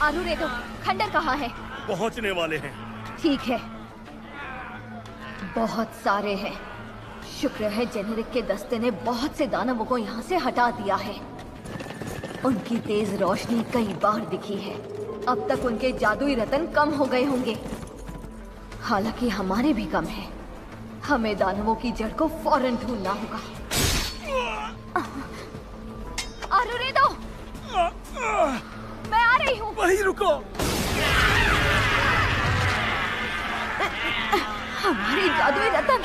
आरुरेदो, खंडर कहाँ है? पहुंचने वाले हैं। ठीक है, बहुत सारे हैं। शुक्र है जेनेरिक के दस्ते ने बहुत से दानवों को यहाँ से हटा दिया है। उनकी तेज रोशनी कई बार दिखी है। अब तक उनके जादुई रतन कम हो गए होंगे, हालांकि हमारे भी कम है। हमें दानवों की जड़ को फौरन ढूंढना होगा। आरुरेदो, मैं आ रही हूँ। वहीं रुको। हमारी जादुई रतन।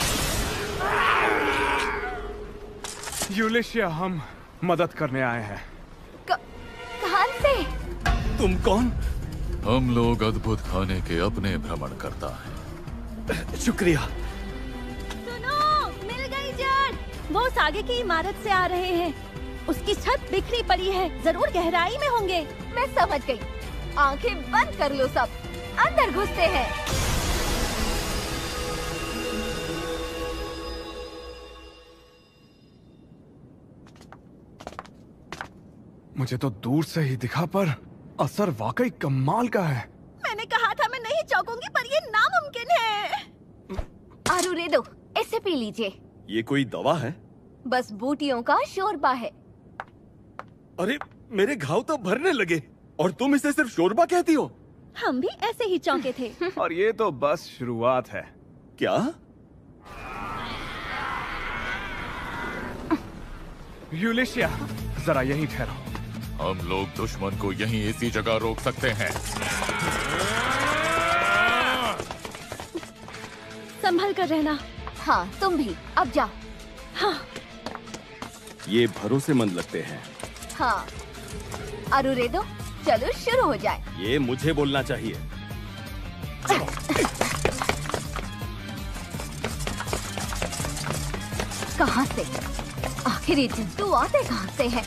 यूलिशिया, हम मदद करने आए हैं। कहां से? तुम कौन? हम लोग अद्भुत खाने के अपने भ्रमण करता है। शुक्रिया। सुनो, मिल गई जड़। वो उस आगे की इमारत से आ रहे हैं। उसकी छत बिखरी पड़ी है, जरूर गहराई में होंगे। मैं समझ गई। आंखें बंद कर लो सब, अंदर घुसते हैं। मुझे तो दूर से ही दिखा, पर असर वाकई कमाल का है। मैंने कहा था मैं नहीं चौंकूंगी, पर ये नामुमकिन है। आरुरेदो, इसे पी लीजिए। ये कोई दवा है? बस बूटियों का शोरबा है। अरे मेरे घाव तो भरने लगे और तुम इसे सिर्फ शोरबा कहती हो। हम भी ऐसे ही चौंके थे। और ये तो बस शुरुआत है। क्या? यूलिशिया, जरा यहीं ठहरो। हम लोग दुश्मन को यहीं इसी जगह रोक सकते हैं। संभल कर रहना। हाँ, तुम भी अब जाओ। हाँ। ये भरोसेमंद लगते हैं। हाँ, आरुरेदो, चलो शुरू हो जाए। ये मुझे बोलना चाहिए। कहाँ से? आखिर ये जंतु आते कहाँ से हैं?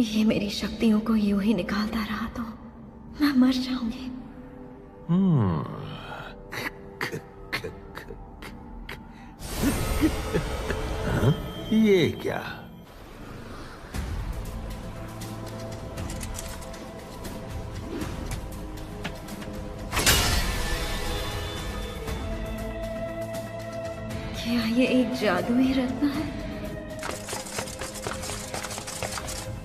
ये मेरी शक्तियों को यूं ही निकालता रहा तो मैं मर जाऊंगी। ये क्या? क्या ये एक जादुई रत्न है?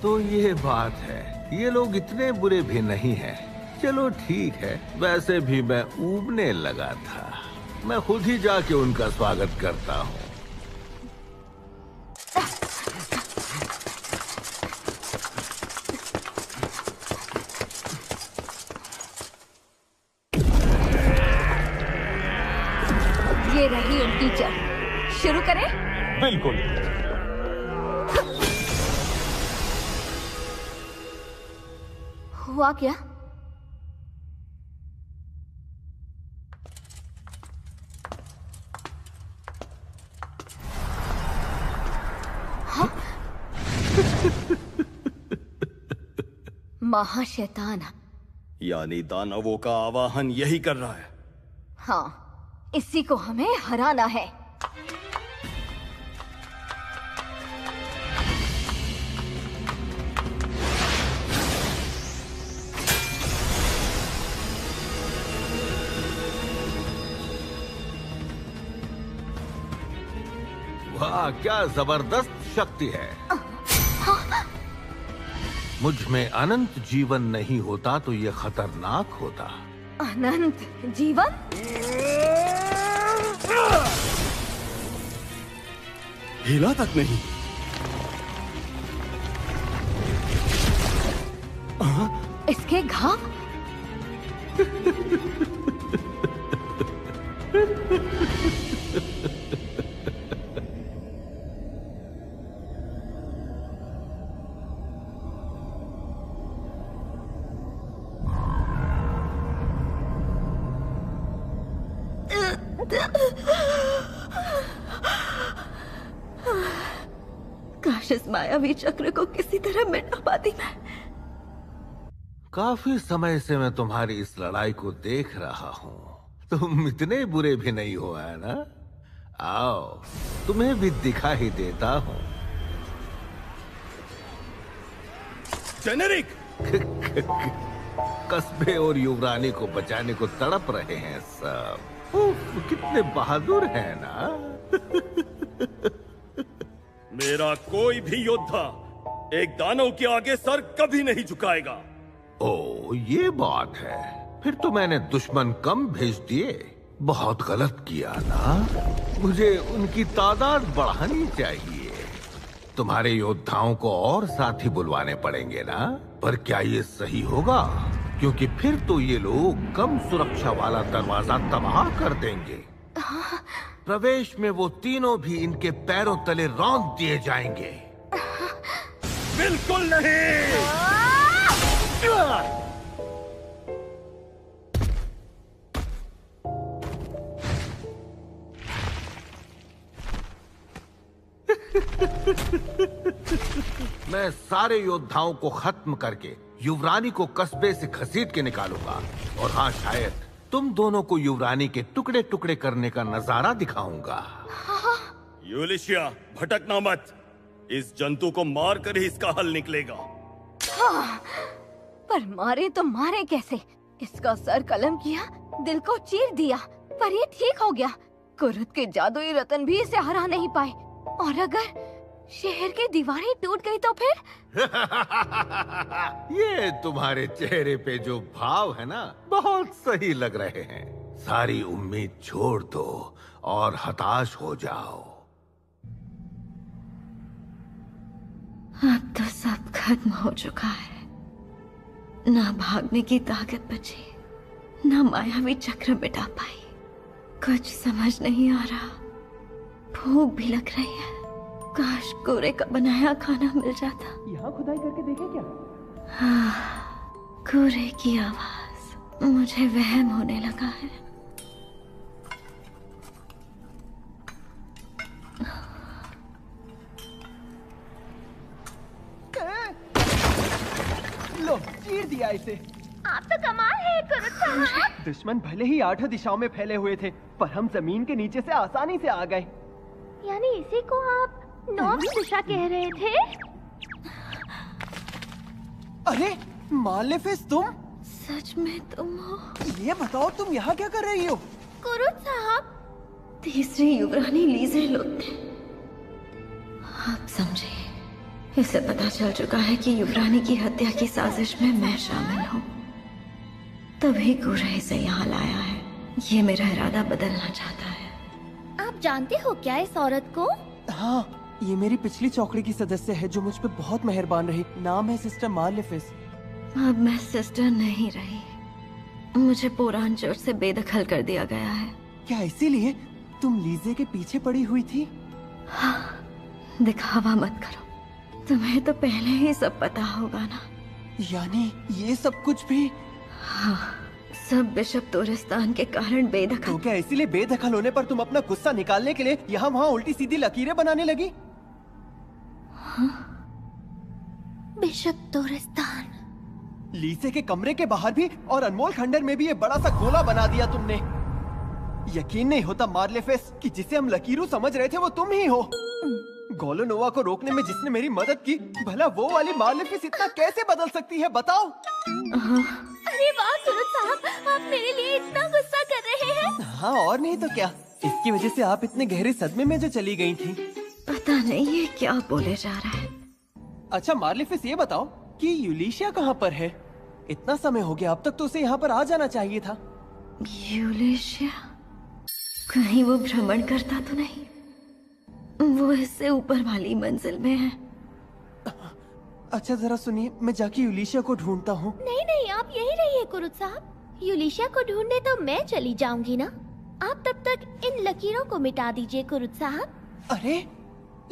तो ये बात है, ये लोग इतने बुरे भी नहीं हैं। चलो ठीक है, वैसे भी मैं ऊबने लगा था। मैं खुद ही जाके उनका स्वागत करता हूँ। ये रही उनकी जड़। शुरू करें? बिल्कुल। हुआ क्या? हाँ? महाशैतान। यानी दानवों का आवाहन यही कर रहा है। हाँ, इसी को हमें हराना है। वाह, क्या जबरदस्त शक्ति है। मुझ में अनंत जीवन नहीं होता तो ये खतरनाक होता। अनंत जीवन? हिला तक नहीं। इसके घाव? काश इस मायावी चक्र को किसी तरह मिटा पाती मैं। काफी समय से मैं तुम्हारी इस लड़ाई को देख रहा हूँ। तुम इतने बुरे भी नहीं हो, है ना? आओ, तुम्हें भी दिखा ही देता हूँ। जेनेरिक! कस्बे और युवरानी को बचाने को तड़प रहे हैं सब। उफ, कितने बहादुर हैं ना। मेरा कोई भी योद्धा एक दानव के आगे सर कभी नहीं झुकाएगा। ओ, ये बात है। फिर तो मैंने दुश्मन कम भेज दिए। बहुत गलत किया ना। मुझे उनकी तादाद बढ़ानी चाहिए। तुम्हारे योद्धाओं को और साथी बुलवाने पड़ेंगे ना? पर क्या ये सही होगा? क्योंकि फिर तो ये लोग कम सुरक्षा वाला दरवाजा तबाह कर देंगे। प्रवेश में वो तीनों भी इनके पैरों तले रौंद दिए जाएंगे। बिल्कुल नहीं। मैं सारे योद्धाओं को खत्म करके युवरानी को कस्बे से घसीट के निकालूंगा। और हाँ, शायद तुम दोनों को युवरानी के टुकड़े टुकड़े करने का नजारा दिखाऊंगा। यूलिशिया, भटकना मत। इस जंतु को मार कर ही इसका हल निकलेगा। हाँ, पर मारे तो मारे कैसे? इसका सर कलम किया, दिल को चीर दिया, पर ये ठीक हो गया। कुरुत के जादुई रतन भी इसे हरा नहीं पाए। और अगर शहर की दीवारें टूट गई तो फिर? ये तुम्हारे चेहरे पे जो भाव है ना, बहुत सही लग रहे हैं। सारी उम्मीद छोड़ दो और हताश हो जाओ। अब तो सब खत्म हो चुका है। ना भागने की ताकत बची, ना मायावी चक्र मिटा पाई। कुछ समझ नहीं आ रहा। भूख भी लग रही है। काश कोरे का बनाया खाना मिल जाता। यहाँ खुदाई करके देखें क्या? हाँ, कोरे की आवाज। मुझे वहम होने लगा है। लो, चीर दिया इसे। आप तो कमाल है कुरुत साहब। दुश्मन भले ही 8 दिशाओं में फैले हुए थे, पर हम जमीन के नीचे से आसानी से आ गए। यानी इसी को आप नॉर्थ दिशा कह रहे थे? अरे मालेफिस, तुम? सच में तुम हो? ये बताओ, तुम यहाँ क्या कर रही हो? कुरुत साहब, तीसरी युवरानी लीजे लोग थे। आप समझे, इसे पता चल चुका है कि युवरानी की हत्या की साजिश में मैं शामिल हूँ। तभी कुरे इसे यहाँ लाया है। ये मेरा इरादा बदलना चाहता है। आप जानते हो क्या इस औरत को? हाँ, ये मेरी पिछली चौकड़ी की सदस्य है जो मुझ पे बहुत मेहरबान रही। नाम है सिस्टर मालेफिस। अब मैं सिस्टर नहीं रही। मुझे पुरान चोट से बेदखल कर दिया गया है। क्या इसीलिए तुम लीजे के पीछे पड़ी हुई थी? हाँ, दिखावा मत करो। तुम्हें तो पहले ही सब पता होगा ना। यानी ये सब कुछ भी? हाँ, सब बिशप तोरिस्तान के कारण बेदखल। तो क्या इसीलिए बेदखल होने पर तुम अपना गुस्सा निकालने के लिए यहाँ वहाँ उल्टी सीधी लकीरें बनाने लगी? हाँ, बिशप तोरिस्तान। लीसे के कमरे के बाहर भी और अनमोल खंडर में भी ये बड़ा सा गोला बना दिया तुमने। यकीन नहीं होता मार्लेफेस कि जिसे हम लकीरू समझ रहे थे वो तुम ही हो। गोलोनोवा को रोकने में जिसने मेरी मदद की, भला वो वाली मार्लेफिस इतना कैसे बदल सकती है, बताओ? अरे वाह कुरुत साहब, आप मेरे लिए इतना गुस्सा कर रहे हैं। हाँ, और नहीं तो क्या। इसकी वजह से आप इतने गहरे सदमे में जो चली गई थी। पता नहीं ये क्या बोले जा रहा है। अच्छा मार्लेफिस, ये बताओ कि यूलिशिया कहाँ पर है? इतना समय हो गया, अब तक तो उसे यहाँ पर आ जाना चाहिए था। यूलिशिया? कहीं वो भ्रमण करता तो नहीं? वो इससे ऊपर वाली मंजिल में है। अच्छा जरा सुनिए, मैं जाके यूलिशिया को ढूंढता हूँ। नहीं नहीं, आप यही रहिए कुरुत साहब। यूलिशिया को ढूंढने तो मैं चली जाऊंगी ना। आप तब तक इन लकीरों को मिटा दीजिए कुरुत साहब। अरे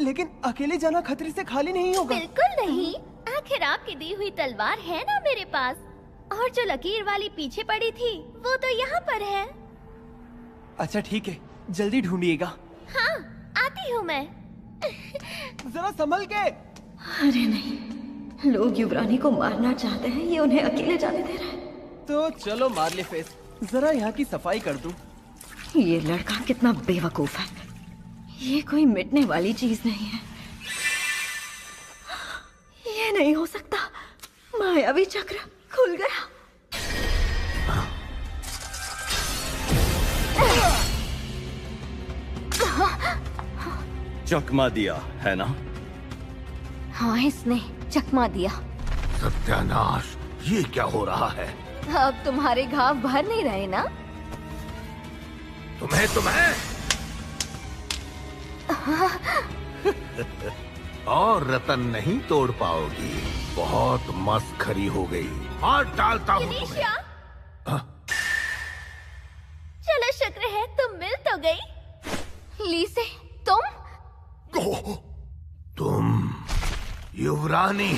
लेकिन अकेले जाना खतरे से खाली नहीं होगा। बिल्कुल नहीं, आखिर आपकी दी हुई तलवार है ना मेरे पास। और जो लकीर वाली पीछे पड़ी थी वो तो यहाँ पर है। अच्छा ठीक है, जल्दी ढूंढिएगा। हाँ, आती हूँ मैं। जरा संभल के। अरे नहीं, लोग युवरानी को मारना चाहते हैं, ये उन्हें अकेले जाने दे रहा है। तो चलो मार्लेफेस, जरा यहाँ की सफाई कर दूं। ये लड़का कितना बेवकूफ है। ये कोई मिटने वाली चीज नहीं है। ये नहीं हो सकता। मायावी चक्र खुल गया। चकमा दिया है ना? हाँ, इसने चकमा दिया। सत्यानाश, ये क्या हो रहा है? अब तुम्हारे घाव भर नहीं रहे ना? तुम्हें और रतन नहीं तोड़ पाओगी। बहुत मस्खरी हो गई। हाथ डालता हूँ तुम्हें। यूलिशिया, चलो शुक्र है तुम मिल तो गई। लीसे, तुम युवरानी।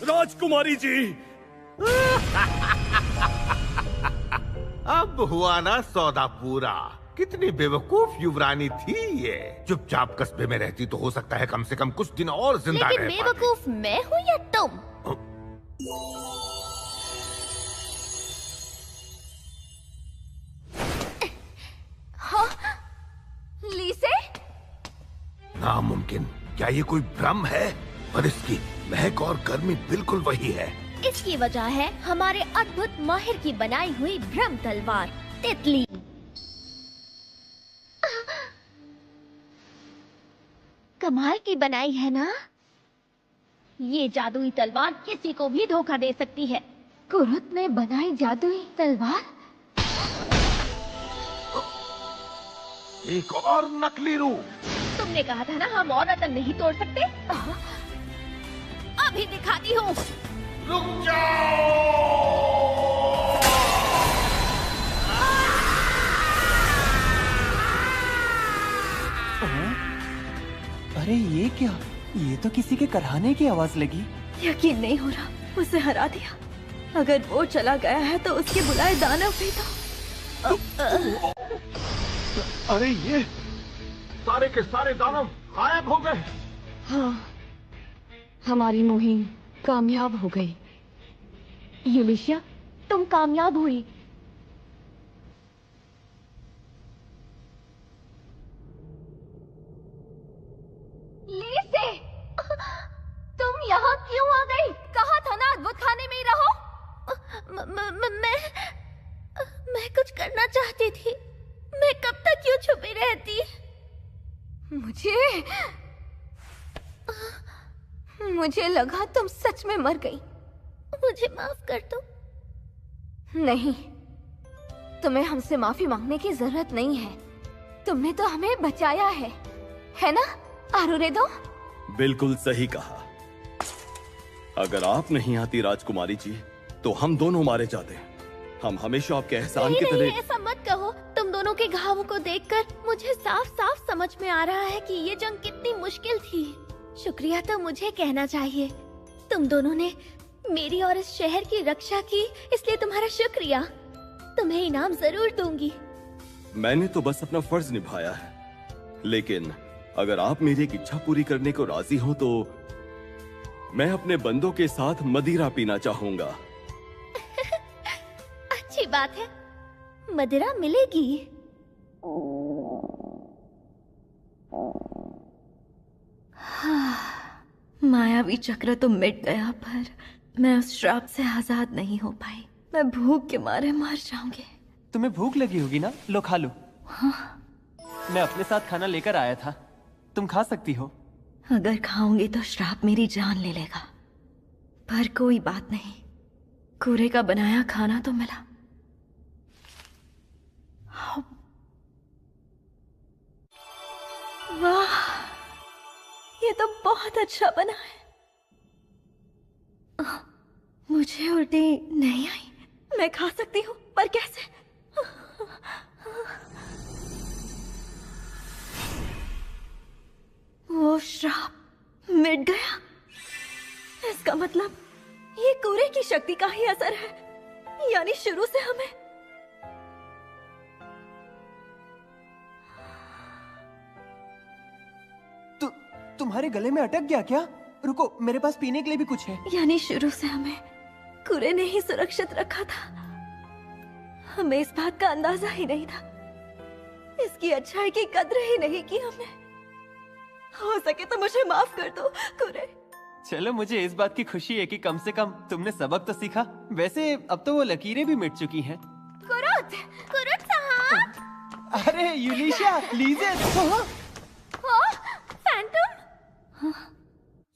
राजकुमारी जी, अब हुआ ना सौदा पूरा। कितनी बेवकूफ युवरानी थी ये। चुपचाप कस्बे में रहती तो हो सकता है कम से कम कुछ दिन और जिंदा लेकिन रह पाती। बेवकूफ मैं हूँ या तुम? लीसे, नामुमकिन। क्या ये कोई भ्रम है? पर इसकी महक और गर्मी बिल्कुल वही है। इसकी वजह है हमारे अद्भुत माहिर की बनाई हुई भ्रम तलवार तितली। कमाल की बनाई है ना? ये जादुई तलवार किसी को भी धोखा दे सकती है। कुरुत ने बनाई जादुई तलवार? एक और नकली रूप। तुमने कहा था ना हम और रतन नहीं तोड़ सकते। अभी दिखाती हूँ। रुक जाओ। अरे ये क्या? ये तो किसी के करहाने की आवाज लगी। यकीन नहीं हो रहा, उसे हरा दिया। अगर वो चला गया है तो उसके बुलाए दानव भी तो। अरे ये सारे के सारे दानव गायब हो गए। हाँ, हमारी मुहिम कामयाब हो गई। यूलिशिया, तुम कामयाब हुई। लीसे, तुम यहाँ क्यों आ गई? कहा था ना अद्भुत खाने में ही रहो। मैं कुछ करना चाहती थी। मैं कब तक क्यों छुपी रहती? मुझे लगा तुम सच में मर गई। मुझे माफ कर दो। नहीं, तुम्हें हमसे माफी मांगने की जरूरत नहीं है। तुमने तो हमें बचाया है ना आरुरेदो? बिल्कुल सही कहा। अगर आप नहीं आती राजकुमारी जी, तो हम दोनों मारे जाते। हम हमेशा आपके एहसान की नहीं, तरह। ऐसा मत कहो। तुम दोनों के घावों को देखकर मुझे साफ साफ समझ में आ रहा है कि ये जंग कितनी मुश्किल थी। शुक्रिया तो मुझे कहना चाहिए। तुम दोनों ने मेरी और इस शहर की रक्षा की, इसलिए तुम्हारा शुक्रिया। तुम्हें इनाम जरूर दूंगी। मैंने तो बस अपना फर्ज निभाया है, लेकिन अगर आप मेरी एक इच्छा पूरी करने को राजी हो तो मैं अपने बंदों के साथ मदिरा पीना चाहूंगा। अच्छी बात है, मदिरा मिलेगी। मायावी चक्र तो मिट गया, पर मैं उस श्राप से आजाद नहीं हो पाई। मैं भूख के मारे मर जाऊंगी। तुम्हें भूख लगी होगी ना? लो खा लो। हाँ। मैं अपने साथ खाना लेकर आया था, तुम खा सकती हो। अगर खाऊंगी तो श्राप मेरी जान ले लेगा, पर कोई बात नहीं, कूड़े का बनाया खाना तो मिला। वाह, ये तो बहुत अच्छा बना है। मुझे उल्टी नहीं आई। मैं खा सकती हूँ, पर कैसे? वो श्राप मिट गया। इसका मतलब ये कूरे की शक्ति का ही असर है, यानी शुरू से हमें तुम्हारे गले में अटक गया क्या? रुको, मेरे पास पीने के लिए भी कुछ है। यानी शुरू से हमें कूरे ने ही सुरक्षित रखा था। हमें इस बात का अंदाजा ही नहीं था, इसकी अच्छाई की कद्र ही नहीं की हमने। हो सके तो मुझे माफ कर दो कूरे। चलो, मुझे इस बात की खुशी है कि कम से कम तुमने सबक तो सीखा। वैसे अब तो वो लकीरें भी मिट चुकी हैं। कुरुत, कुरुत साहब। अरे यूलिशिया, लीजेट। फैंटम,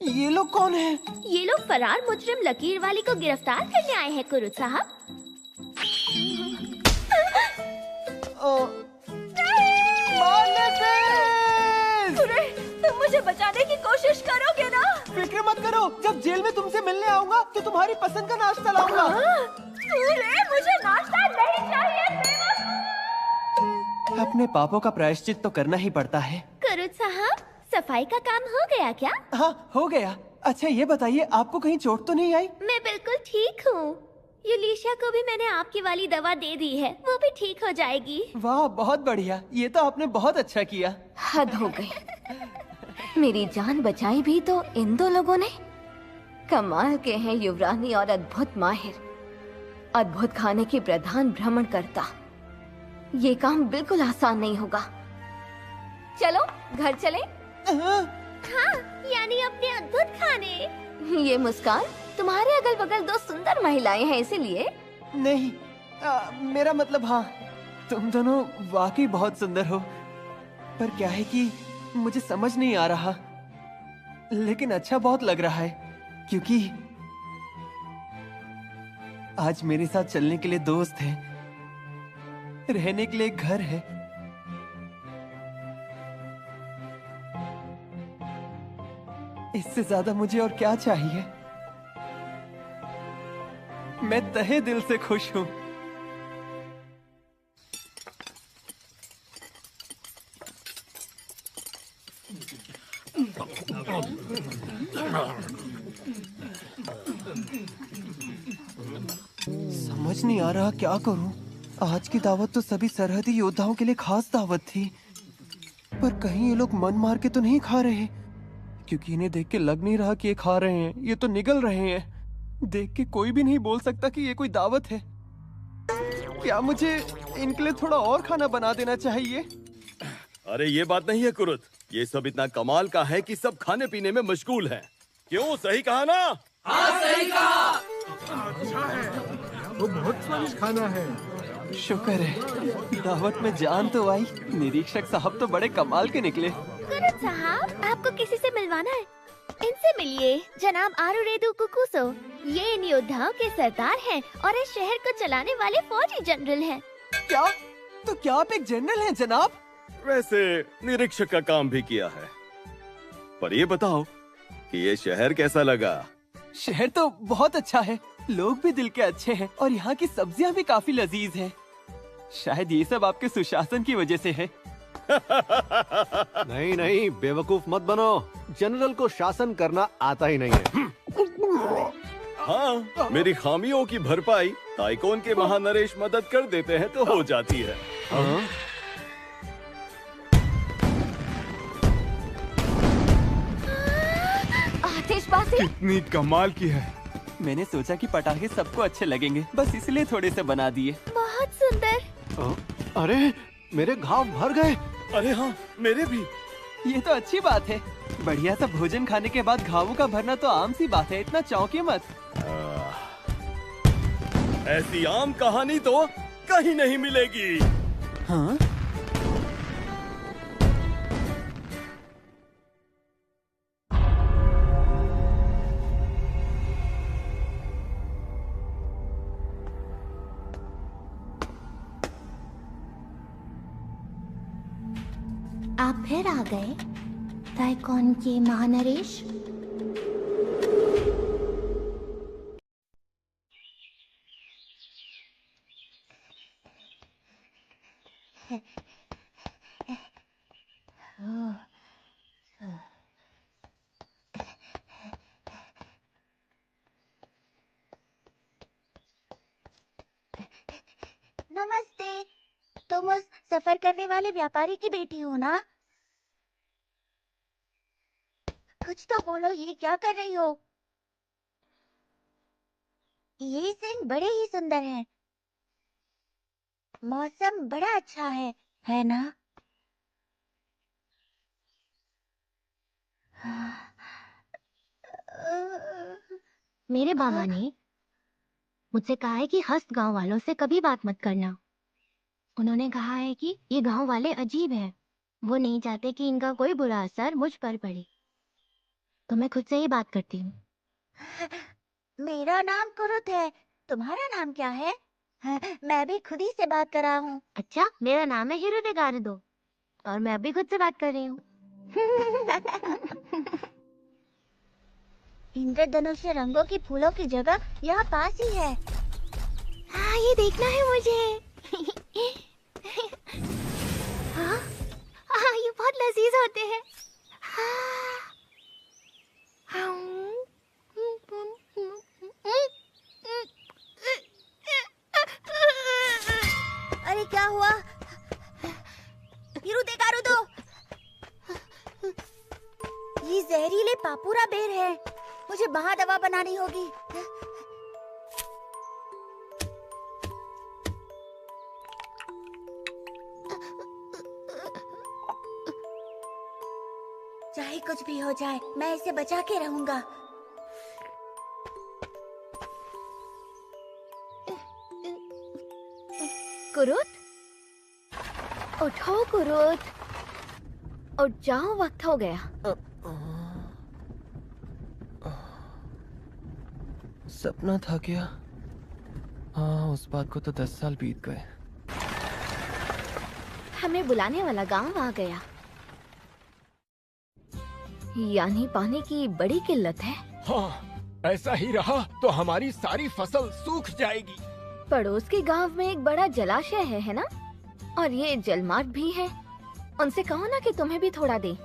ये लोग कौन हैं? ये लोग फरार मुजरिम लकीर वाली को गिरफ्तार करने आए हैं कुरुत साहब। कुरे, तुम मुझे बचाने की कोशिश करोगे ना? फिक्र मत करो, जब जेल में तुमसे मिलने आऊंगा तो तुम्हारी पसंद का नाश्ता लाऊंगा। कुरे, मुझे नाश्ता नहीं चाहिए। अपने पापों का प्रायश्चित तो करना ही पड़ता है। कुरुत साहब, सफाई का काम हो गया क्या? हाँ, हो गया। अच्छा ये बताइए, आपको कहीं चोट तो नहीं आई? मैं बिल्कुल ठीक हूँ। यूलिशिया को भी मैंने आपकी वाली दवा दे दी है, वो भी ठीक हो जाएगी। वाह, बहुत बढ़िया। ये तो आपने बहुत अच्छा किया। हद हो गई। मेरी जान बचाई भी तो इन दो लोगों ने। कमाल के हैं युवरानी और अद्भुत माहिर, अद्भुत खाने के प्रधान भ्रमण करता। ये काम बिल्कुल आसान नहीं होगा। चलो घर चले। हाँ, यानी अपने अद्भुत खाने। ये मुस्कान, तुम्हारे अगल बगल दो सुंदर महिलाएं हैं इसीलिए? नहीं, मेरा मतलब हाँ, तुम दोनों वाकई बहुत सुंदर हो। पर क्या है कि मुझे समझ नहीं आ रहा, लेकिन अच्छा बहुत लग रहा है क्योंकि आज मेरे साथ चलने के लिए दोस्त हैं, रहने के लिए एक घर है। इससे ज्यादा मुझे और क्या चाहिए? मैं तहे दिल से खुश हूँ। समझ नहीं आ रहा क्या करूं। आज की दावत तो सभी सरहदी योद्धाओं के लिए खास दावत थी, पर कहीं ये लोग मन मार के तो नहीं खा रहे, क्योंकि इन्हें देख के लग नहीं रहा कि ये खा रहे हैं। ये तो निगल रहे हैं। देख के कोई भी नहीं बोल सकता कि ये कोई दावत है। क्या मुझे इनके लिए थोड़ा और खाना बना देना चाहिए? अरे ये बात नहीं है कुरुत, ये सब इतना कमाल का है कि सब खाने पीने में मशगूल हैं। क्यों, सही कहा ना? हाँ, सही कहा। वो बहुत स्वादिष्ट खाना है। शुक्र है, दावत में जान तो आई। निरीक्षक साहब तो बड़े कमाल के निकले। कुरुत साहब, आपको किसी से मिलवाना है, इनसे मिलिए। जनाब आरुरेदु कुकुसो, ये इन योद्धाओं के सरदार हैं और इस शहर को चलाने वाले फौजी जनरल हैं। क्या? तो क्या आप एक जनरल हैं जनाब? वैसे निरीक्षक का काम भी किया है, पर ये बताओ कि ये शहर कैसा लगा? शहर तो बहुत अच्छा है, लोग भी दिल के अच्छे हैं और यहाँ की सब्जियाँ भी काफी लजीज हैं। शायद ये सब आपके सुशासन की वजह से है। नहीं नहीं, बेवकूफ मत बनो। जनरल को शासन करना आता ही नहीं है। हाँ, मेरी खामियों की भरपाई ताइकोन के महानरेश मदद कर देते हैं तो हो जाती है। हाँ? आतिशबाजी कितनी कमाल की है। मैंने सोचा कि पटाखे सबको अच्छे लगेंगे, बस इसलिए थोड़े से बना दिए। बहुत सुंदर। अरे मेरे घाव भर गए। अरे हाँ, मेरे भी। ये तो अच्छी बात है। बढ़िया सा भोजन खाने के बाद घावों का भरना तो आम सी बात है, इतना चौंकिए मत। ऐसी आम कहानी तो कहीं नहीं मिलेगी। हाँ? आप फिर आ गए, ताइकोन के महानरेश। नमस्ते। तुम उस सफर करने वाले व्यापारी की बेटी हो ना? कुछ तो बोलो, ये क्या कर रही हो? ये सीन बड़े ही सुंदर है। मौसम बड़ा अच्छा है ना? मेरे बाबा ने मुझसे कहा है कि हस्त गांव वालों से कभी बात मत करना। उन्होंने कहा है कि ये गांव वाले अजीब हैं। वो नहीं चाहते कि इनका कोई बुरा असर मुझ पर पड़े। तो मैं खुद से ही बात करती हूँ। मेरा नाम कुरुत है। तुम्हारा नाम क्या है? मैं भी खुद ही से बात कर रहा हूँ। अच्छा, मेरा नाम है हिरुदेगारुदो और मैं अभी खुद से बात कर रही हूँ। इंद्रधनुष रंगों की फूलों की जगह यहाँ पास ही है। हाँ, ये देखना है मुझे। हाँ, हाँ, ये बहुत लजीज होते हैं। अरे क्या हुआ? हिरुदेगारुदो, ये जहरीले पापुरा बेर है। मुझे वहाँ दवा बनानी होगी। चाहे कुछ भी हो जाए, मैं इसे बचा के रहूंगा। कुरुत, उठो कुरुत, उठ जाओ, वक्त हो गया। सपना था क्या? हाँ, उस बात को तो 10 साल बीत गए। हमें बुलाने वाला गांव आ गया। यानी पानी की बड़ी किल्लत है। हाँ, ऐसा ही रहा तो हमारी सारी फसल सूख जाएगी। पड़ोस के गांव में एक बड़ा जलाशय है ना? और ये जलमार्ग भी है। उनसे कहो ना कि तुम्हें भी थोड़ा दे।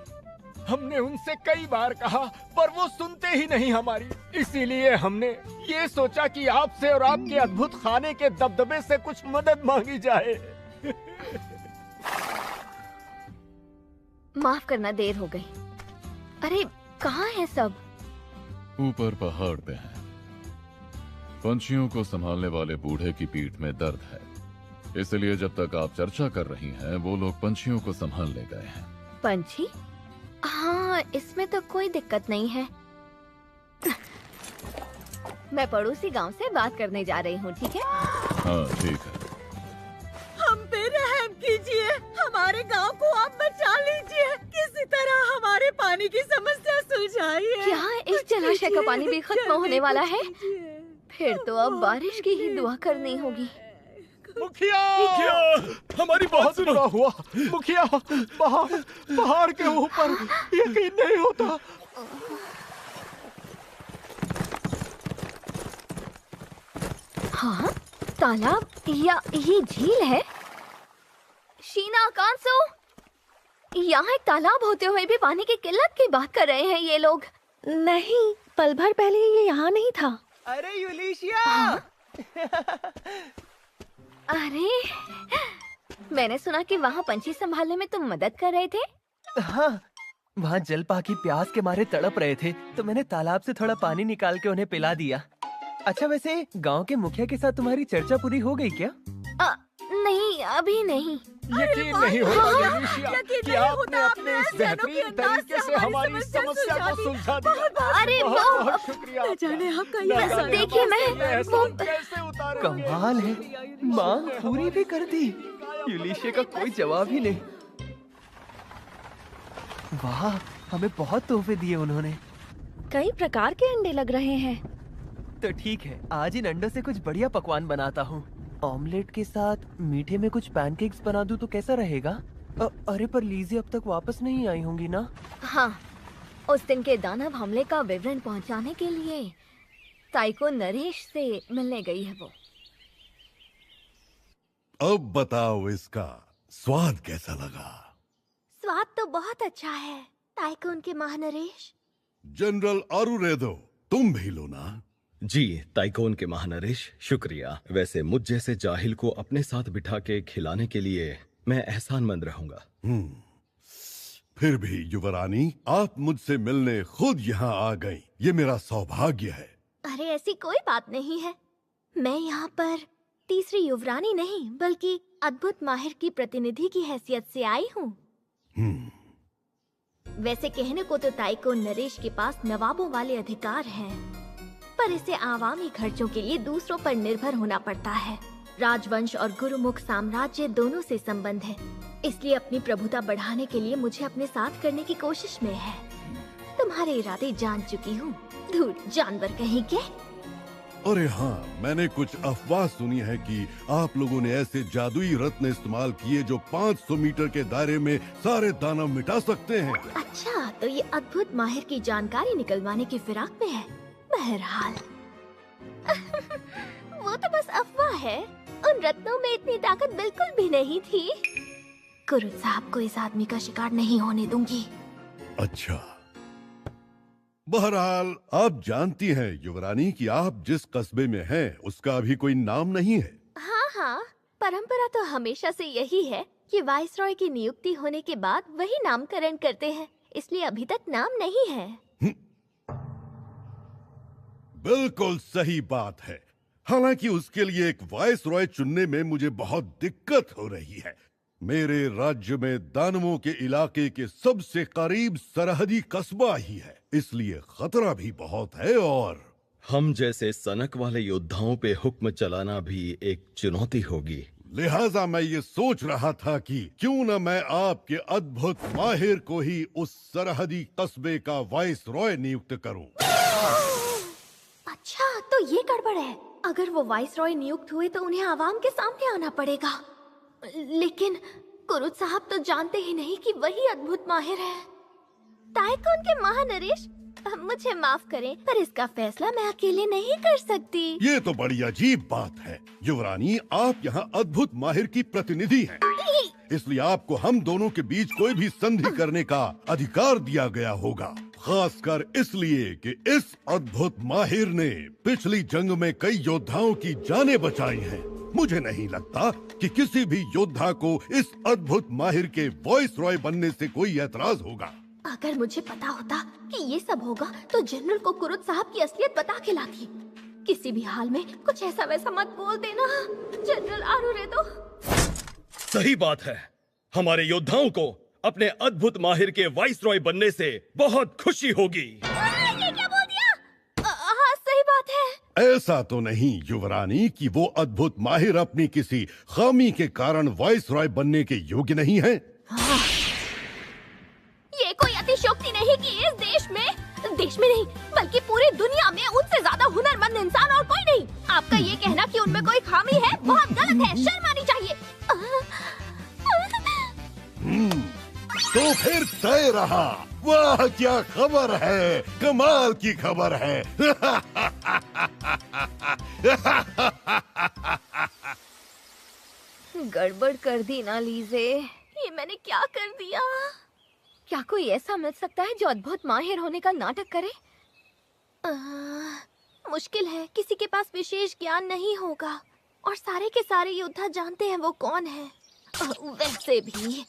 हमने उनसे कई बार कहा पर वो सुनते ही नहीं हमारी। इसीलिए हमने ये सोचा कि आपसे और आपके अद्भुत खाने के दबदबे से कुछ मदद मांगी जाए। माफ करना, देर हो गई। अरे कहाँ है सब? ऊपर पहाड़ पे हैं। पंछियों को संभालने वाले बूढ़े की पीठ में दर्द है, इसलिए जब तक आप चर्चा कर रही हैं, वो लोग पंछियों को संभालने गए हैं। पंछी? हाँ, इसमें तो कोई दिक्कत नहीं है। मैं पड़ोसी गांव से बात करने जा रही हूँ, ठीक है? हाँ, ठीक है। हम पे रहम कीजिए, हमारे गांव को आप बचा लीजिए। किसी तरह हमारे पानी की समस्या सुलझाइए। क्या इस जलाशय का पानी भी खत्म होने वाला है? फिर तो अब बारिश की ही दुआ करनी होगी। मुखिया! हमारी बहुत बुरा हुआ। मुखिया, पहाड़ के ऊपर यकीन नहीं होता। हाँ, तालाब या ये झील है? शीना, कांसो, यहाँ एक तालाब होते हुए भी पानी की किल्लत की बात कर रहे हैं ये लोग। नहीं, पल भर पहले ये यहाँ नहीं था। अरे यूलिशिया! अरे, मैंने सुना कि वहाँ पंछी संभालने में तुम मदद कर रहे थे। हाँ, वहाँ जलपाकी प्यास के मारे तड़प रहे थे, तो मैंने तालाब से थोड़ा पानी निकाल के उन्हें पिला दिया। अच्छा, वैसे गांव के मुखिया के साथ तुम्हारी चर्चा पूरी हो गई क्या? नहीं, अभी नहीं। यकीन नहीं होता यूलिशिया कि आपने अपने इस बेहतरीन तरीके से हमारी समस्या को सुलझा दिया। अरे बहुत शुक्रिया। न जाने आपका ये देखिए, मैं कैसे उतारे। कमाल है, मांग पूरी भी कर दी। यूलिशिया का कोई जवाब ही नहीं। वाह, हमें बहुत तोहफे दिए उन्होंने। कई प्रकार के अंडे लग रहे हैं। तो ठीक है, आज इन अंडों से कुछ बढ़िया पकवान बनाता हूँ। ऑमलेट के साथ मीठे में कुछ पैनकेक्स बना दूँ तो कैसा रहेगा? अरे पर लीजी अब तक वापस नहीं आई होंगी ना? हाँ, उस दिन के दानव हमले का विवरण पहुंचाने के लिए ताइको नरेश से मिलने गई है वो। अब बताओ, इसका स्वाद कैसा लगा? स्वाद तो बहुत अच्छा है, ताइकोन के महानरेश। जनरल आरुरेदो, तुम भी लो ना। जी ताइकोन के महानरेश, शुक्रिया। वैसे मुझ जैसे जाहिल को अपने साथ बिठा के खिलाने के लिए मैं एहसानमंद रहूंगा। फिर भी युवरानी, आप मुझसे मिलने खुद यहाँ आ गई, ये मेरा सौभाग्य है। अरे ऐसी कोई बात नहीं है। मैं यहाँ पर तीसरी युवरानी नहीं बल्कि अद्भुत माहिर की प्रतिनिधि की हैसियत से आई हूँ। वैसे कहने को तो ताइकोन नरेश के पास नवाबों वाले अधिकार हैं, पर इसे आवामी खर्चों के लिए दूसरों पर निर्भर होना पड़ता है। राजवंश और गुरुमुख साम्राज्य दोनों से संबंध है, इसलिए अपनी प्रभुता बढ़ाने के लिए मुझे अपने साथ करने की कोशिश में है। तुम्हारे इरादे जान चुकी हूँ, दूर जानवर कहीं के। अरे हाँ, मैंने कुछ अफवाह सुनी है कि आप लोगों ने ऐसे जादुई रत्न इस्तेमाल किए जो 500 मीटर के दायरे में सारे दानव मिटा सकते हैं। अच्छा, तो ये अद्भुत माहिर की जानकारी निकलवाने की फिराक में है। बहरहाल वो तो बस अफवाह है, उन रत्नों में इतनी ताकत बिल्कुल भी नहीं थी। कुरुद साहब को इस आदमी का शिकार नहीं होने दूंगी। अच्छा, बहरहाल आप जानती हैं युवरानी कि आप जिस कस्बे में हैं उसका अभी कोई नाम नहीं है। हाँ हाँ, परंपरा तो हमेशा से यही है कि वाइसरॉय की नियुक्ति होने के बाद वही नामकरण करते हैं, इसलिए अभी तक नाम नहीं है। बिल्कुल सही बात है। हालांकि उसके लिए एक वाइसरॉय चुनने में मुझे बहुत दिक्कत हो रही है। मेरे राज्य में दानवों के इलाके के सबसे करीब सरहदी कस्बा ही है, इसलिए खतरा भी बहुत है और हम जैसे सनक वाले योद्धाओं पे हुक्म चलाना भी एक चुनौती होगी। लिहाजा मैं ये सोच रहा था कि क्यों न मैं आपके अद्भुत माहिर को ही उस सरहदी कस्बे का वाइसरॉय नियुक्त करूं। अच्छा, तो ये गड़बड़ है। अगर वो वाइसरॉय नियुक्त हुए तो उन्हें आवाम के सामने आना पड़ेगा। लेकिन कुरुद साहब तो जानते ही नहीं कि वही अद्भुत माहिर है। ताइकोन के महानरेश, मुझे माफ करें, पर इसका फैसला मैं अकेले नहीं कर सकती। ये तो बड़ी अजीब बात है युवरानी, आप यहाँ अद्भुत माहिर की प्रतिनिधि हैं, इसलिए आपको हम दोनों के बीच कोई भी संधि करने का अधिकार दिया गया होगा। खासकर इसलिए कि इस अद्भुत माहिर ने पिछली जंग में कई योद्धाओं की जानें बचाई हैं। मुझे नहीं लगता कि किसी भी योद्धा को इस अद्भुत माहिर के वाइसरॉय बनने से कोई एतराज होगा। अगर मुझे पता होता कि ये सब होगा तो जनरल को कुरुद साहब की असलियत बता के लाती। किसी भी हाल में कुछ ऐसा वैसा मत बोल देना। जनरल आरुरेदो। सही बात है, हमारे योद्धाओं को अपने अद्भुत माहिर के वाइसरॉय बनने से बहुत खुशी होगी। ये क्या बोल दिया? हाँ, सही बात है। ऐसा तो नहीं युवरानी कि वो अद्भुत माहिर अपनी किसी खामी के कारण वाइसरॉय बनने के योग्य नहीं है। हाँ। ये कोई अतिशयोक्ति नहीं कि इस देश में नहीं बल्कि पूरी दुनिया में उनसे ज्यादा हुनरमंद इंसान और कोई नहीं। आपका ये कहना कि उनमें कोई खामी है बहुत गलत है, शर्म आनी चाहिए। तो फिर तय रहा। वाह क्या खबर है, कमाल की खबर है। गड़बड़ कर दी ना लीजे। ये मैंने क्या कर दिया? क्या कोई ऐसा मिल सकता है जो अद्भुत माहिर होने का नाटक करे? मुश्किल है, किसी के पास विशेष ज्ञान नहीं होगा और सारे के सारे योद्धा जानते हैं वो कौन है। वैसे भी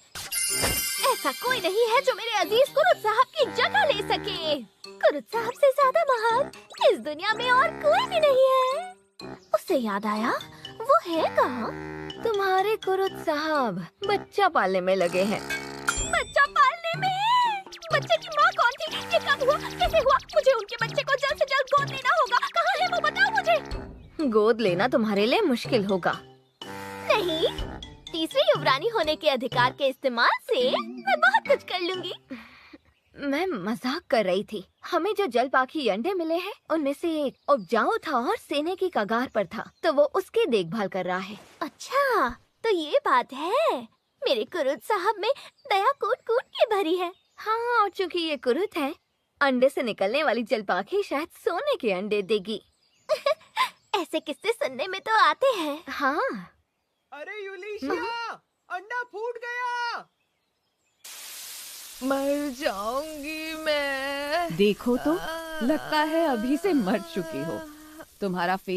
ऐसा कोई नहीं है जो मेरे अजीज कुरुद साहब की जगह ले सके। कुरुद साहब से ज्यादा महान इस दुनिया में और कोई भी नहीं है। उससे याद आया, वो है कहाँ? तुम्हारे कुरुद साहब बच्चा पालने में लगे हैं। बच्चा पालने में? बच्चे की माँ कौन थी? ये कब हुआ? कैसे हुआ? मुझे उनके बच्चे को जल्द से जल्द गोद लेना होगा। कहाँ है वो, बताओ मुझे। गोद लेना तुम्हारे लिए मुश्किल होगा। नहीं, तीसरी युवरानी होने के अधिकार के इस्तेमाल से मैं बहुत कुछ कर लूंगी। मैं मजाक कर रही थी। हमें जो जलपाखी अंडे मिले हैं उनमें से एक उपजाऊ था और सेने की कगार पर था, तो वो उसकी देखभाल कर रहा है। अच्छा, तो ये बात है। मेरे कुरुद साहब में दया कूट कूट के भरी है। हाँ, और चूंकि ये कुरुद है, अंडे से निकलने वाली जलपाखी शायद सोने के अंडे देगी। ऐसे किस्से सुनने में तो आते हैं। हाँ। अरे यूलिशिया, अंडा फूट गया। मर जाऊंगी मैं। देखो तो, लगता है अभी से मर चुकी हो। तुम्हारा फेस